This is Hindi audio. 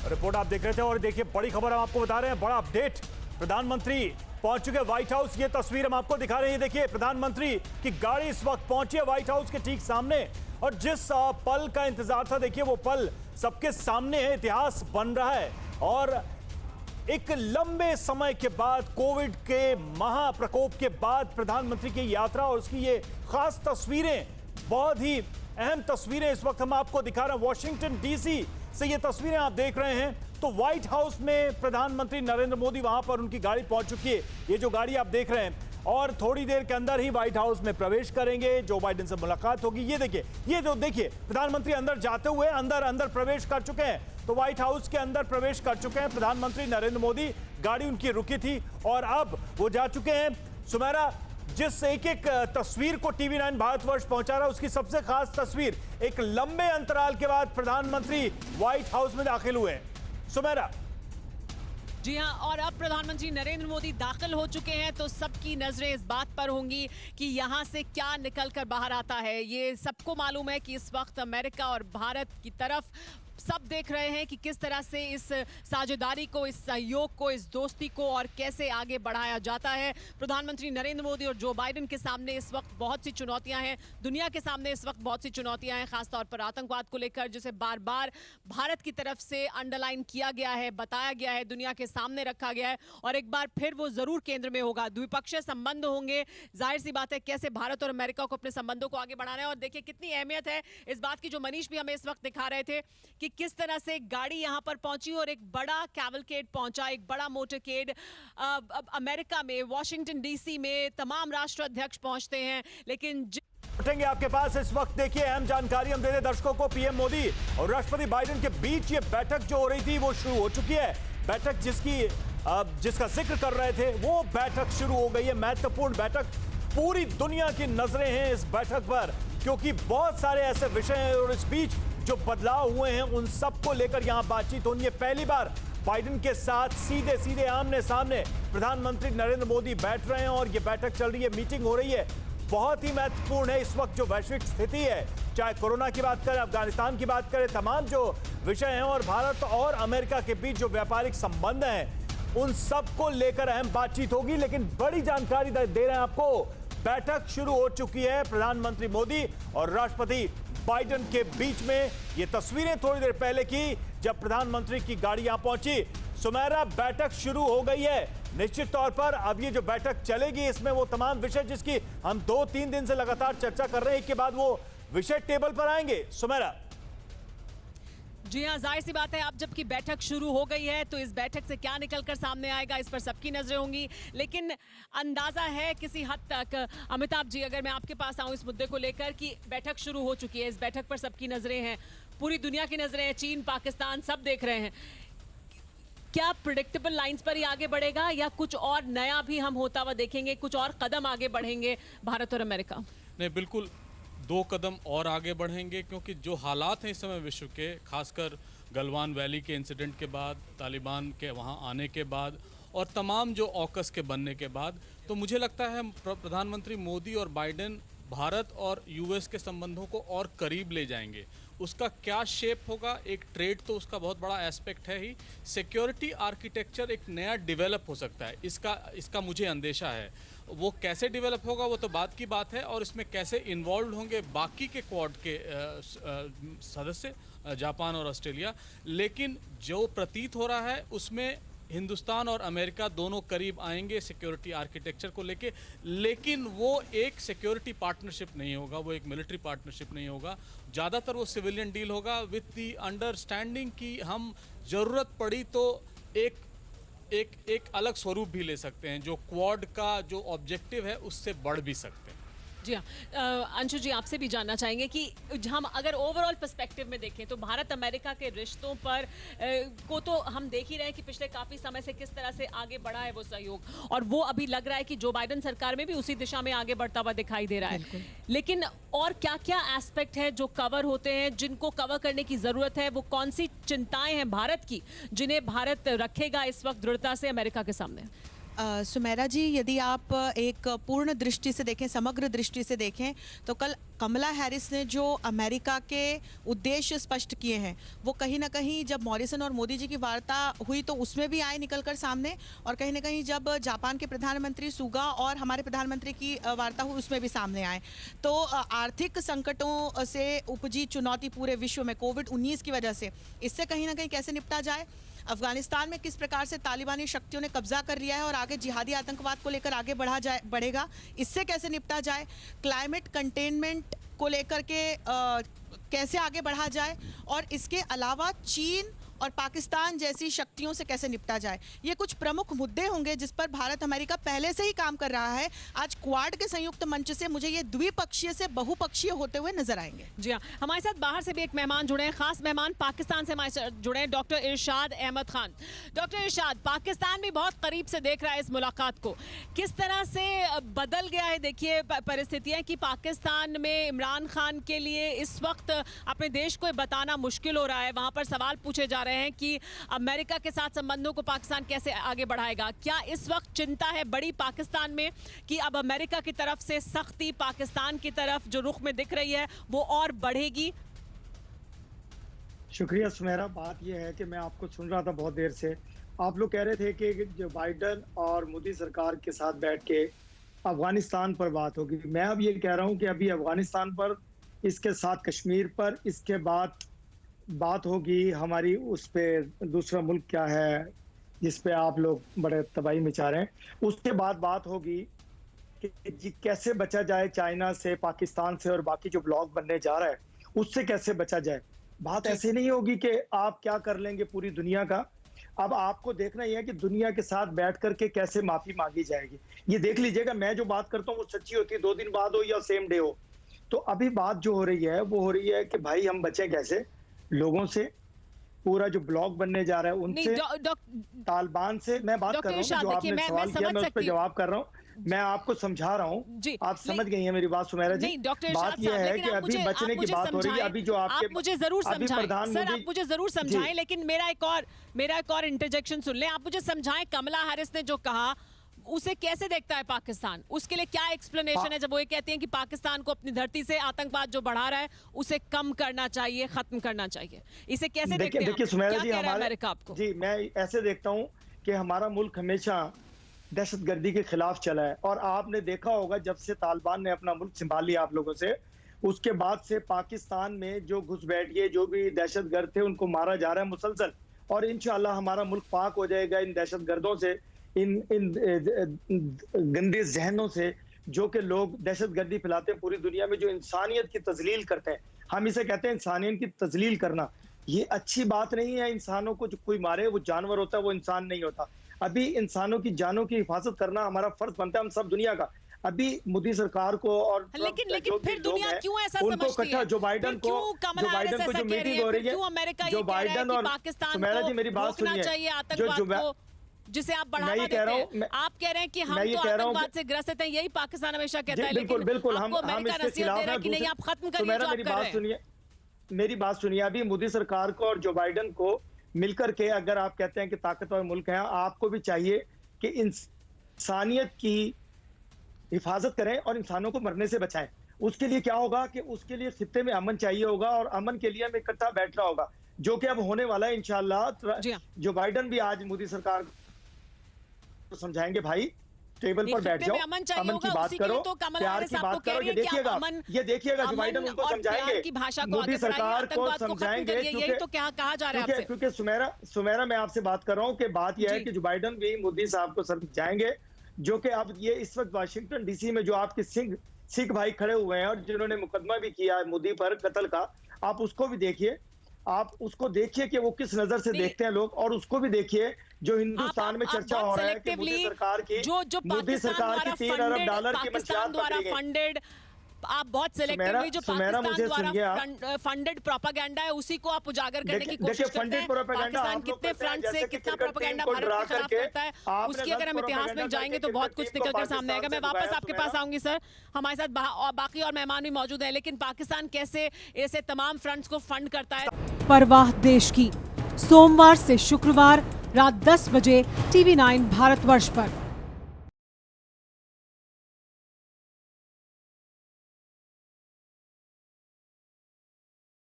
रिपोर्ट आप देख रहे थे और देखिए बड़ी खबर हम आपको बता रहे हैं, बड़ा अपडेट। प्रधानमंत्री पहुंच चुके व्हाइट हाउस। ये तस्वीर हम आपको दिखा रहे हैं, देखिए प्रधानमंत्री की गाड़ी इस वक्त पहुंची है व्हाइट हाउस के ठीक सामने। और जिस पल का इंतजार था, देखिए वो पल सबके सामने है, इतिहास बन रहा है। और एक लंबे समय के बाद, कोविड के महाप्रकोप के बाद प्रधानमंत्री की यात्रा और उसकी ये खास तस्वीरें, बहुत ही अहम तस्वीरें इस वक्त हम आपको दिखा रहे हैं। वॉशिंगटन डीसी से ये तस्वीरें आप देख रहे हैं। तो व्हाइट हाउस में प्रधानमंत्री नरेंद्र मोदी, वहां पर उनकी गाड़ी पहुंच चुकी है। ये जो गाड़ी आप देख रहे हैं, और थोड़ी देर के अंदर ही व्हाइट हाउस में प्रवेश करेंगे। जो बाइडेन से मुलाकात होगी। ये देखिए, ये जो देखिए प्रधानमंत्री अंदर जाते हुए अंदर प्रवेश कर चुके हैं। तो व्हाइट हाउस के अंदर प्रवेश कर चुके हैं प्रधानमंत्री नरेंद्र मोदी। गाड़ी उनकी रुकी थी और अब वो जा चुके हैं। सुमेरा, जिस एक एक तस्वीर को टीवी 9 भारतवर्ष पहुंचा रहा है, उसकी सबसे खास तस्वीर, एक लंबे अंतराल के बाद प्रधानमंत्री व्हाइट हाउस में दाखिल हुए हैं। सुमेरा। जी हाँ, और अब प्रधानमंत्री नरेंद्र मोदी दाखिल हो चुके हैं तो सबकी नजरें इस बात पर होंगी कि यहाँ से क्या निकलकर बाहर आता है। ये सबको मालूम है कि इस वक्त अमेरिका और भारत की तरफ सब देख रहे हैं कि किस तरह से इस साझेदारी को, इस सहयोग को, इस दोस्ती को और कैसे आगे बढ़ाया जाता है। प्रधानमंत्री नरेंद्र मोदी और जो बाइडेन के सामने इस वक्त बहुत सी चुनौतियां हैं, दुनिया के सामने इस वक्त बहुत सी चुनौतियां हैं, खासतौर पर आतंकवाद को लेकर, जिसे बार बार भारत की तरफ से अंडरलाइन किया गया है, बताया गया है, दुनिया के सामने रखा गया है। और एक बार फिर वो जरूर केंद्र में होगा। द्विपक्षीय संबंध होंगे, जाहिर सी बात है कैसे भारत और अमेरिका को अपने संबंधों को आगे बढ़ाना है। और देखिए कितनी अहमियत है इस बात की, जो मनीष भी हमें इस वक्त दिखा रहे थे, कि किस तरह से गाड़ी यहां पर पहुंची और एक बड़ा कैवलकेड पहुंचा, एक बड़ा मोटरकेड। अमेरिका में, वॉशिंगटन डीसी में तमाम राष्ट्राध्यक्ष पहुंचते हैं, लेकिन उठेंगे आपके पास इस वक्त। देखिए अहम जानकारी हम दे दें दर्शकों को। पीएम मोदी और राष्ट्रपति बाइडेन के बीच ये बैठक जो हो रही थी वो शुरू हो चुकी है। बैठक जिसका जिक्र कर रहे थे, वो बैठक शुरू हो गई है। महत्वपूर्ण बैठक, पूरी दुनिया की नजरें हैं इस बैठक पर, क्योंकि बहुत सारे ऐसे विषय हैं और इस बीच जो बदलाव हुए हैं उन सबको लेकर यहां बातचीत होनी है। पहली बार बाइडेन के साथ सीधे आमने सामने प्रधानमंत्री नरेंद्र मोदी बैठ रहे हैं और ये बैठक चल रही है, मीटिंग हो रही है। बहुत ही महत्वपूर्ण है इस वक्त जो वैश्विक स्थिति है, चाहे कोरोना की बात करें, अफगानिस्तान की बात करें, तमाम जो विषय हैं, और भारत और अमेरिका के बीच जो व्यापारिक संबंध हैं, उन सबको लेकर अहम बातचीत होगी। लेकिन बड़ी जानकारी दे रहे हैं आपको, बैठक शुरू हो चुकी है प्रधानमंत्री मोदी और राष्ट्रपति बाइडेन के बीच में। ये तस्वीरें थोड़ी देर पहले की, जब प्रधानमंत्री की गाड़ी यहां पहुंची। सुमेरा, बैठक शुरू हो गई है निश्चित तौर पर। अब ये जो बैठक चलेगी, इसमें वो तमाम विषय जिसकी हम 2-3 दिन से लगातार चर्चा कर रहे हैं, इसके बाद वो विषय टेबल पर आएंगे। सुमेरा। जी हाँ, जाहिर सी बात है, अब जबकि बैठक शुरू हो गई है तो इस बैठक से क्या निकलकर सामने आएगा, इस पर सबकी नजरें होंगी। लेकिन अंदाजा है किसी हद तक, अमिताभ जी, अगर मैं आपके पास आऊं इस मुद्दे को लेकर, कि बैठक शुरू हो चुकी है, इस बैठक पर सबकी नजरें हैं, पूरी दुनिया की नजरें हैं, चीन, पाकिस्तान सब देख रहे हैं। क्या प्रेडिक्टेबल लाइंस पर ही आगे बढ़ेगा या कुछ और नया भी हम होता हुआ देखेंगे, कुछ और कदम आगे बढ़ेंगे भारत और अमेरिका? नहीं, बिल्कुल 2 कदम और आगे बढ़ेंगे, क्योंकि जो हालात हैं इस समय विश्व के, खासकर गलवान वैली के इंसिडेंट के बाद, तालिबान के वहां आने के बाद और तमाम जो ऑकस के बनने के बाद, तो मुझे लगता है प्रधानमंत्री मोदी और बाइडेन भारत और यूएस के संबंधों को और करीब ले जाएंगे। उसका क्या शेप होगा, एक ट्रेड तो उसका बहुत बड़ा एस्पेक्ट है ही, सिक्योरिटी आर्किटेक्चर एक नया डेवलप हो सकता है, इसका मुझे अंदेशा है। वो कैसे डेवलप होगा वो तो बात की बात है, और इसमें कैसे इन्वॉल्व होंगे बाकी के क्वाड के सदस्य, जापान और ऑस्ट्रेलिया। लेकिन जो प्रतीत हो रहा है उसमें हिंदुस्तान और अमेरिका दोनों करीब आएंगे सिक्योरिटी आर्किटेक्चर को लेके, लेकिन वो एक सिक्योरिटी पार्टनरशिप नहीं होगा, वो एक मिलिट्री पार्टनरशिप नहीं होगा। ज़्यादातर वो सिविलियन डील होगा, विथ दी अंडरस्टैंडिंग कि हम ज़रूरत पड़ी तो एक अलग स्वरूप भी ले सकते हैं, जो क्वाड का जो ऑब्जेक्टिव है उससे बढ़ भी सकते हैं। जी हाँ, अंशु जी, आपसे भी जानना चाहेंगे कि हम अगर ओवरऑल पर्सपेक्टिव में देखें तो भारत अमेरिका के रिश्तों पर को तो हम देख ही रहे हैं कि पिछले काफ़ी समय से किस तरह से आगे बढ़ा है वो सहयोग, और वो अभी लग रहा है कि जो बाइडेन सरकार में भी उसी दिशा में आगे बढ़ता हुआ दिखाई दे रहा है। लेकिन और क्या क्या एस्पेक्ट है जो कवर होते हैं, जिनको कवर करने की ज़रूरत है? वो कौन सी चिंताएं हैं भारत की जिन्हें भारत रखेगा इस वक्त दृढ़ता से अमेरिका के सामने? सुमेरा जी, यदि आप एक पूर्ण दृष्टि से देखें, समग्र दृष्टि से देखें, तो कल कमला हैरिस ने जो अमेरिका के उद्देश्य स्पष्ट किए हैं वो कहीं ना कहीं जब मॉरिसन और मोदी जी की वार्ता हुई तो उसमें भी आए निकल कर सामने, और कहीं ना कहीं जब जापान के प्रधानमंत्री सुगा और हमारे प्रधानमंत्री की वार्ता हुई उसमें भी सामने आए। तो आर्थिक संकटों से उपजी चुनौती पूरे विश्व में कोविड-19 की वजह से, इससे कहीं ना कहीं कैसे निपटा जाए, अफगानिस्तान में किस प्रकार से तालिबानी शक्तियों ने कब्जा कर लिया है और आगे जिहादी आतंकवाद को लेकर आगे बढ़ेगा, इससे कैसे निपटा जाए, क्लाइमेट कंटेनमेंट को लेकर के कैसे आगे बढ़ा जाए, और इसके अलावा चीन और पाकिस्तान जैसी शक्तियों से कैसे निपटा जाए, ये कुछ प्रमुख मुद्दे होंगे जिस पर भारत अमेरिका पहले से ही काम कर रहा है। आज क्वाड के संयुक्त मंच से मुझे ये द्विपक्षीय से बहुपक्षीय होते हुए नजर आएंगे। जी हाँ, हमारे साथ बाहर से भी एक मेहमान जुड़े हैं, खास मेहमान पाकिस्तान से हमारे साथ जुड़े हैं, डॉक्टर इरशाद अहमद खान। डॉक्टर इरशाद, पाकिस्तान भी बहुत करीब से देख रहा है इस मुलाकात को, किस तरह से बदल गया है देखिए परिस्थितियां कि पाकिस्तान में इमरान खान के लिए इस वक्त अपने देश को बताना मुश्किल हो रहा है, वहां पर सवाल पूछे जा रहे हैं कि अमेरिका के साथ संबंधों को पाकिस्तान कैसे आगे बढ़ाएगा। क्या इस वक्त चिंता है बड़ी पाकिस्तान में कि अब अमेरिका की तरफ से सख्ती पाकिस्तान की तरफ जो रुख में दिख रही है वो और बढ़ेगी? शुक्रिया सुमेरा। बात यह है कि मैं आपको सुन रहा था बहुत देर से, आप लोग कह रहे थे कि जो बाइडन और मोदी सरकार के साथ बैठ के अफगानिस्तान पर बात होगी। मैं अब ये कह रहा हूँ कि अभी अफगानिस्तान पर, इसके साथ कश्मीर पर, इसके बाद बात होगी हमारी उस पे दूसरा मुल्क क्या है जिस पे आप लोग बड़े तबाही मचा रहे हैं, उसके बाद बात होगी कि कैसे बचा जाए चाइना से, पाकिस्तान से और बाकी जो ब्लॉक बनने जा रहा है उससे कैसे बचा जाए। बात ऐसे नहीं होगी कि आप क्या कर लेंगे पूरी दुनिया का। अब आपको देखना ही है कि दुनिया के साथ बैठ करके कैसे माफी मांगी जाएगी। ये देख लीजिएगा, मैं जो बात करता हूँ वो सच्ची होती है, 2 दिन बाद हो या सेम डे हो। तो अभी बात जो हो रही है वो हो रही है कि भाई हम बचें कैसे लोगों से, पूरा जो ब्लॉक बनने जा रहा है उनसे, तालिबान से। मैं बात कर रहा हूँ, जो आपने सवाल किया मैं उस पर जवाब कर रहा हूँ, मैं आपको समझा रहा हूँ, आप समझ गई हैं मेरी बात सुमेरा जी। बात यह है कि अभी बचने की बात हो रही है, अभी जो आपके मुझे जरूर समझाएं सर, आप मुझे जरूर समझाएं, लेकिन मेरा एक और इंटरजेक्शन सुन लें। आप मुझे समझाएं, कमला हैरिस ने जो कहा उसे कैसे देखता है पाकिस्तान, उसके लिए क्या एक्सप्लेनेशन है जब वो ये कहती हैं कि पाकिस्तान को अपनी धरती से आतंकवाद जो बढ़ा रहा है उसे कम करना चाहिए, खत्म करना चाहिए, इसे कैसे देखते हैं? देखिए सुमेरा जी, अमेरिका आपको जी मैं ऐसे देखता हूँ कि हमारा मुल्क हमेशा दहशतगर्दी के खिलाफ चला है, और आपने देखा होगा जब से तालिबान ने अपना मुल्क संभाल लिया आप लोगों से, उसके बाद से पाकिस्तान में जो घुसपैठिए जो भी दहशतगर्द थे उनको मारा जा रहा है मुसलसल, और इंशाअल्लाह हमारा मुल्क पाक हो जाएगा इन दहशतगर्दों से, इन गंदे जहनों से जो कि लोग दहशतगर्दी फैलाते हैं पूरी दुनिया में, जो इंसानियत की तजलील करते हैं। हम इसे कहते हैं इंसानियत की तजलील करना। ये अच्छी बात नहीं है। इंसानों को जो कोई मारे वो जानवर होता है, वो इंसान नहीं होता। अभी इंसानों की जानों की हिफाजत करना हमारा फर्ज बनता है हम सब दुनिया का। अभी मोदी सरकार को और लेकिन फिर दुनिया क्यों ऐसा समझती है? जो बाइडन को जो मीटिंग हो रही है, जो बाइडन और सुमेरा जी मेरी बात सुनिए, जिसे आप बढ़ावा देते हैं, आप कह रहे हैं कि हम तो आतंकवाद से ग्रसित हैं, यही पाकिस्तान हमेशा कहता है, लेकिन बिल्कुल हम इसके खिलाफ हैं कि नहीं आप खत्म करिए जो आप कर रहे हैं। मेरी बात सुनिए, अभी मोदी सरकार को और जो बाइडन को मिलकर के अगर आप कहते हैं कि ताकतवर मुल्क है, आपको भी चाहिए कि इंसानियत की हिफाजत करें और इंसानों को मरने से बचाएं। उसके लिए क्या होगा कि उसके लिए खित्ते में अमन चाहिए होगा, और अमन के लिए हमें इकट्ठा बैठना होगा, जो कि अब होने वाला है इंशाअल्लाह। जो बाइडन भी आज मोदी सरकार को समझाएंगे, भाई टेबल पर बैठ जाओ, अमन की बात करो, प्यार की बात करो। ये देखिएगा जो बाइडन उनको समझाएंगे, मोदी सरकार को समझाएंगे, क्योंकि सुमेरा मैं आपसे बात कर रहा हूँ कि बात यह है कि जो बाइडन भी मोदी साहब को समझाएंगे, जो कि अब ये इस वक्त वाशिंगटन डीसी में जो आपके सिख भाई खड़े हुए हैं और जिन्होंने मुकदमा भी किया है मोदी पर कत्ल का, आप उसको भी देखिए, आप उसको देखिए कि वो किस नजर से देखते हैं लोग, और उसको भी देखिए जो हिंदुस्तान में चर्चा हो रहा है कि मोदी सरकार की $3 अरब की मंशियात पकड़ी गई। आप बहुत सिलेक्टिवली जो पाकिस्तान द्वारा फंडेड प्रोपेगेंडा है उसी को आप उजागर करने की कोशिश करते हैं। पाकिस्तान कितने फ्रंट से कितना प्रोपेगेंडा भारत के खिलाफ करता है, उसकी अगर हम इतिहास में जाएंगे तो बहुत कुछ निकल कर सामने आएगा। मैं वापस आपके पास आऊंगी सर, हमारे साथ बाकी और मेहमान भी मौजूद है, लेकिन पाकिस्तान कैसे ऐसे तमाम फ्रंट्स को फंड करता है। परवाह देश की, सोमवार से शुक्रवार रात 10 बजे TV9 भारतवर्ष पर।